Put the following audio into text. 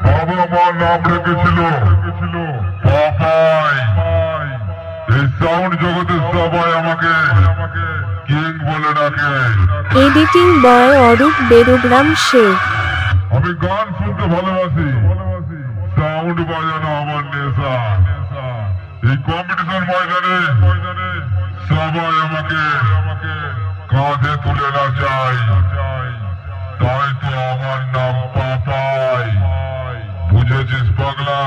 বাবা মা নাম রেখেছিল পাপাই। এই সাউন্ড জগতের সবাই আমাকে কিং বলে ডাকে। এডিটিং বয় অরূপ বেরুগ্রাম শেখ। আমি গান শুনতে ভালোবাসি, সাউন্ড বাজানো আমার নেশা। এই কম্পিটিশন ময়দানে সবাই আমাকে কাঁধে তুলে নাচায়, তাই তো আমার নাম পাপাই। বুঝেছিস পাগলা?